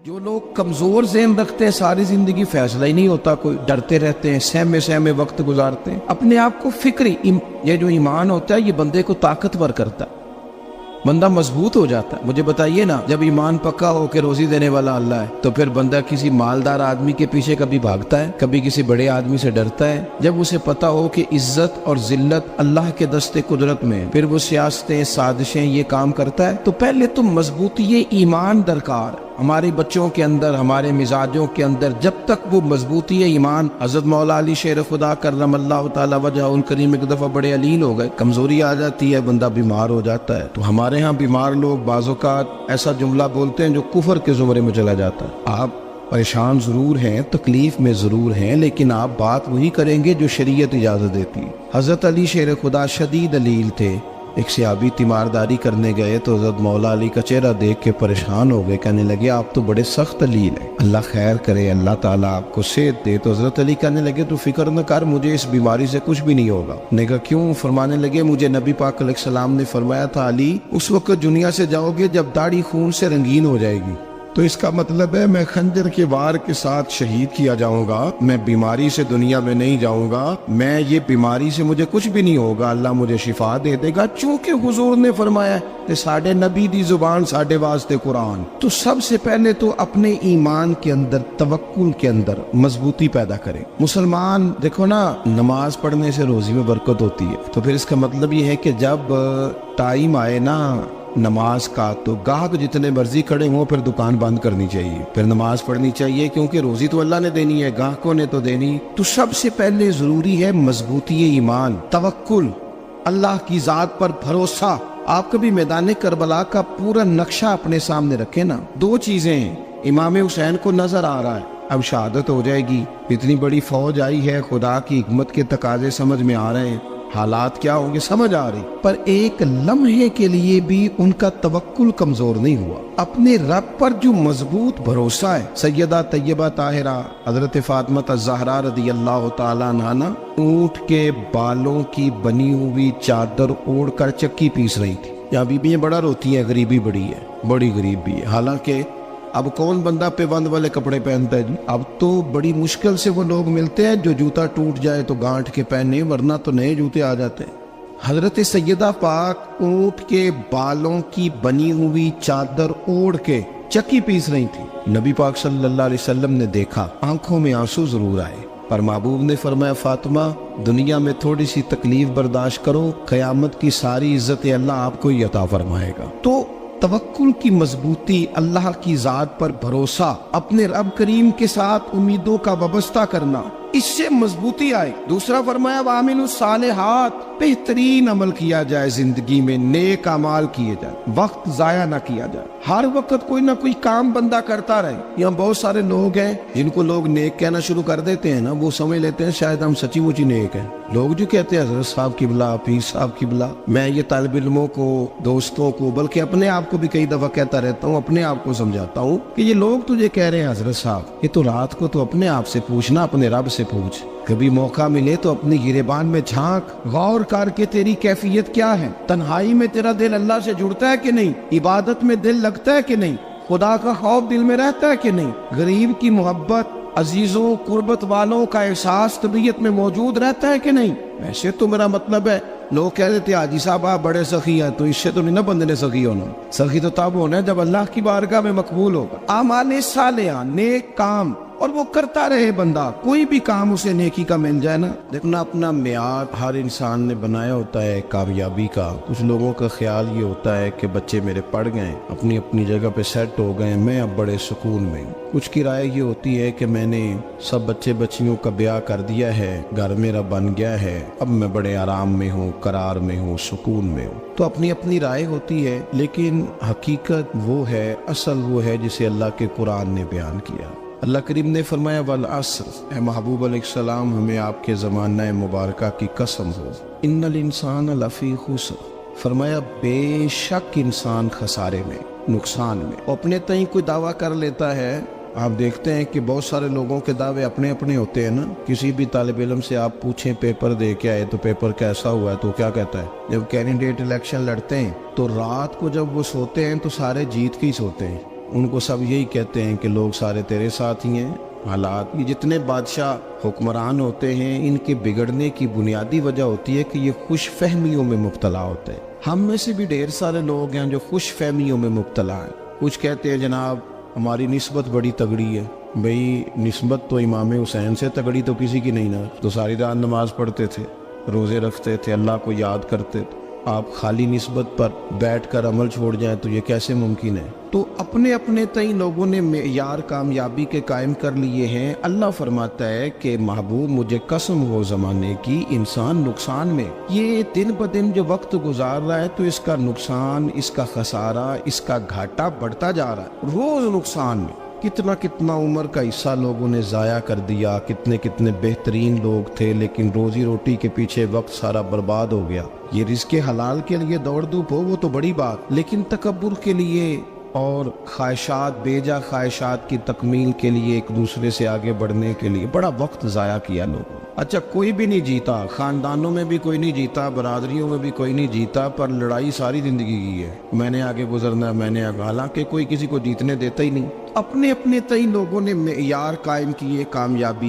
جو لوگ کمزور ذہن رکھتے ہیں ساری زندگی فیصلہ ہی نہیں ہوتا، کوئی ڈرتے رہتے ہیں، سہمے سہمے وقت گزارتے ہیں اپنے آپ کو فکری یہ جو ایمان ہوتا ہے یہ بندے کو طاقتور کرتا ہے، بندہ مضبوط ہو جاتا ہے۔ مجھے بتائیے نا، جب ایمان پکا ہو کہ روزی دینے والا اللہ ہے تو پھر بندہ کسی مالدار آدمی کے پیچھے کبھی بھاگتا ہے، کبھی کسی بڑے آدمی سے ڈرتا ہے؟ جب اسے پتا ہو کہ عزت اور ذلت اللہ کے دستے قدرت میں، پھر وہ سیاستیں سازشیں یہ کام کرتا ہے۔ تو پہلے تو مضبوطی ایمان درکار ہے ہمارے بچوں کے اندر، ہمارے مزاجوں کے اندر۔ جب تک وہ مضبوطی ایمان، حضرت مولا علی شیر خدا کرم اللہ تعالی وجہ الکریم ایک دفعہ بڑے علیل ہو گئے، کمزوری آ جاتی ہے، بندہ بیمار ہو جاتا ہے۔ تو ہمارے ہاں بیمار لوگ بعض اوقات ایسا جملہ بولتے ہیں جو کفر کے زمرے میں چلا جاتا ہے۔ آپ پریشان ضرور ہیں، تکلیف میں ضرور ہیں، لیکن آپ بات وہی کریں گے جو شریعت اجازت دیتی ہے۔ حضرت علی شیر خدا شدید علیل تھے، ایک صحابی تیمارداری کرنے گئے تو حضرت مولا علی کا چہرہ دیکھ کے پریشان ہو گئے، کہنے لگے آپ تو بڑے سخت علیل ہیں، اللہ خیر کرے، اللہ تعالیٰ آپ کو صحت دے۔ تو حضرت علی کہنے لگے تو فکر نہ کر، مجھے اس بیماری سے کچھ بھی نہیں ہوگا۔ نے کہا کیوں؟ فرمانے لگے مجھے نبی پاک علیہ السلام نے فرمایا تھا علی اس وقت دنیا سے جاؤ گے جب داڑھی خون سے رنگین ہو جائے گی، تو اس کا مطلب ہے میں خنجر کے وار کے ساتھ شہید کیا جاؤں گا، میں بیماری سے دنیا میں نہیں جاؤں گا، میں یہ بیماری سے مجھے کچھ بھی نہیں ہوگا، اللہ مجھے شفا دے دے گا، چونکہ حضور نے فرمایا کہ ساڈے نبی دی زبان ساڈے واسطے قرآن۔ تو سب سے پہلے تو اپنے ایمان کے اندر، توکل کے اندر مضبوطی پیدا کرے۔ مسلمان دیکھو نا، نماز پڑھنے سے روزی میں برکت ہوتی ہے، تو پھر اس کا مطلب یہ ہے کہ جب ٹائم آئے نا نماز کا تو گاہک جتنے مرضی کھڑے ہوں پھر دکان بند کرنی چاہیے، پھر نماز پڑھنی چاہیے، کیونکہ روزی تو اللہ نے دینی ہے، گاہکوں نے تو دینی۔ تو سب سے پہلے ضروری ہے مضبوطی ایمان، توکل، اللہ کی ذات پر بھروسہ۔ آپ کبھی میدان کربلا کا پورا نقشہ اپنے سامنے رکھیں نا، دو چیزیں ہیں، امام حسین کو نظر آ رہا ہے اب شہادت ہو جائے گی، اتنی بڑی فوج آئی ہے، خدا کی حکمت کے تقاضے سمجھ میں آ رہے ہیں، حالات کیا ہوں گے سمجھ آ رہی، پر ایک لمحے کے لیے بھی ان کا توکل کمزور نہیں ہوا۔ اپنے رب پر جو مضبوط بھروسہ ہے، سیدہ طیبہ طاہرہ حضرت فاطمہ الزہرا رضی اللہ تعالیٰ عنہا اونٹ کے بالوں کی بنی ہوئی چادر اوڑھ کر چکی پیس رہی تھی۔ یہاں بیویاں بڑا روتی ہیں، غریبی بڑی ہے، بڑی غریب بھی ہے، حالانکہ اب کون بندہ پیوند والے کپڑے پہنتا ہے جی؟ اب تو بڑی مشکل سے وہ لوگ ملتے ہیں جو جوتا ٹوٹ جائے تو گانٹھ کے پہنے، ورنہ تو نئے جوتے آ جاتے ہیں۔ حضرت سیدہ پاک اونٹ کے بالوں کی بنی ہوئی چادر اوڑھ کے چکی پیس رہی تھی۔ نبی پاک صلی اللہ علیہ وسلم نے دیکھا، آنکھوں میں آنسو ضرور آئے، پر محبوب نے فرمایا فاطمہ دنیا میں تھوڑی سی تکلیف برداشت کرو، قیامت کی ساری عزت اللہ آپ کو ہی عطا فرمائے گا۔ تو توکل کی مضبوطی، اللہ کی ذات پر بھروسہ، اپنے رب کریم کے ساتھ امیدوں کا وابستہ کرنا، اس سے مضبوطی آئے۔ دوسرا فرمایا وَعَمِلُوا الصَّالِحَاتِ، بہترین عمل کیا جائے زندگی میں، نیک اعمال کیے جائے، وقت ضائع نہ کیا جائے، ہر وقت کوئی نہ کوئی کام بندہ کرتا رہے۔ یہاں بہت سارے لوگ ہیں جن کو لوگ نیک کہنا شروع کر دیتے ہیں نا، وہ سمجھ لیتے ہیں شاید ہم سچی مچی نیک ہیں۔ لوگ جو کہتے ہیں حضرت صاحب کی بلا، پیر صاحب کی بلا، میں یہ طالب علموں کو، دوستوں کو، بلکہ اپنے آپ کو بھی کئی دفعہ کہتا رہتا ہوں، اپنے آپ کو سمجھاتا ہوں کہ یہ لوگ تجھے کہہ رہے ہیں حضرت صاحب، یہ تو رات کو تو اپنے آپ سے پوچھنا، اپنے رب سے پوچھ، کبھی موقع ملے تو اپنی گریبان میں جھانک، غور کر کے تیری کیفیت کیا ہے، تنہائی میں تیرا دل اللہ سے جڑتا ہے کہ نہیں، عبادت میں دل لگتا ہے کہ نہیں، خدا کا خوف دل میں رہتا ہے کہ نہیں، غریب کی محبت، عزیزوں قربت والوں کا احساس طبیعت میں موجود رہتا ہے کہ نہیں۔ ویسے تو میرا مطلب ہے، لوگ کہہ دیتے ہیں حاجی صاحب آپ بڑے سخی ہیں، تو اس سے تو نہیں نا بندے نے سخی ہونا، سخی تو تب ہونا ہے جب اللہ کی بارگاہ میں مقبول ہوگا۔ اعمال صالحہ، نیک کام، اور وہ کرتا رہے بندہ، کوئی بھی کام اسے نیکی کا مل جائے نا۔ دیکھنا اپنا معیار ہر انسان نے بنایا ہوتا ہے کامیابی کا۔ کچھ لوگوں کا خیال یہ ہوتا ہے کہ بچے میرے پڑھ گئے، اپنی اپنی جگہ پہ سیٹ ہو گئے، میں اب بڑے سکون میں ہوں۔ کچھ کی رائے یہ ہوتی ہے کہ میں نے سب بچے بچیوں کا بیاہ کر دیا ہے، گھر میرا بن گیا ہے، اب میں بڑے آرام میں ہوں، قرار میں ہوں، سکون میں ہوں۔ تو اپنی اپنی رائے ہوتی ہے، لیکن حقیقت وہ ہے، اصل وہ ہے جسے اللہ کے قرآن نے بیان کیا۔ اللہ کریم نے فرمایا والعصر، اے محبوب علیہ السلام ہمیں آپ کے زمانہ مبارکہ کی قسم ہو، ان الانسان لفی خسر، فرمایا بے شک انسان خسارے میں، نقصان میں۔ اپنے تئیں کوئی دعویٰ کر لیتا ہے، آپ دیکھتے ہیں کہ بہت سارے لوگوں کے دعوے اپنے اپنے ہوتے ہیں نا۔ کسی بھی طالب علم سے آپ پوچھیں پیپر دے کے آئے تو پیپر کیسا ہوا ہے، تو کیا کہتا ہے؟ جب کینڈیڈیٹ الیکشن لڑتے ہیں تو رات کو جب وہ سوتے ہیں تو سارے جیت کے ہی سوتے ہیں، ان کو سب یہی کہتے ہیں کہ لوگ سارے تیرے ساتھ ہی ہیں. حالات، یہ جتنے بادشاہ حکمران ہوتے ہیں ان کے بگڑنے کی بنیادی وجہ ہوتی ہے کہ یہ خوش فہمیوں میں مبتلا ہوتے ہیں. ہم میں سے بھی ڈھیر سارے لوگ ہیں جو خوش فہمیوں میں مبتلا ہیں. کچھ کہتے ہیں جناب ہماری نسبت بڑی تگڑی ہے. بھئی نسبت تو امام حسین سے تگڑی تو کسی کی نہیں نا. تو ساری رات نماز پڑھتے تھے، روزے رکھتے تھے، اللہ کو یاد کرتے تھے. آپ خالی نسبت پر بیٹھ کر عمل چھوڑ جائیں تو یہ کیسے ممکن ہے؟ تو اپنے اپنے تئیں لوگوں نے معیار کامیابی کے قائم کر لیے ہیں. اللہ فرماتا ہے کہ محبوب مجھے قسم ہو زمانے کی، انسان نقصان میں. یہ دن بدن جو وقت گزار رہا ہے تو اس کا نقصان، اس کا خسارہ، اس کا گھاٹا بڑھتا جا رہا ہے. روز نقصان میں. کتنا کتنا عمر کا حصہ لوگوں نے ضائع کر دیا. کتنے کتنے بہترین لوگ تھے لیکن روزی روٹی کے پیچھے وقت سارا برباد ہو گیا. یہ رزق حلال کے لیے دوڑ دھوپ ہو وہ تو بڑی بات، لیکن تکبر کے لیے اور خواہشات، بیجا خواہشات کی تکمیل کے لیے، ایک دوسرے سے آگے بڑھنے کے لیے بڑا وقت ضائع کیا لوگوں. اچھا کوئی بھی نہیں جیتا، خاندانوں میں بھی کوئی نہیں جیتا، برادریوں میں بھی کوئی نہیں جیتا، پر لڑائی ساری زندگی کی ہے. میں نے آگے گزرنا ہے، میں نے آگے، حالانکہ کوئی کسی کو جیتنے دیتا ہی نہیں. اپنے اپنے تئیں لوگوں نے معیار قائم کیے کامیابی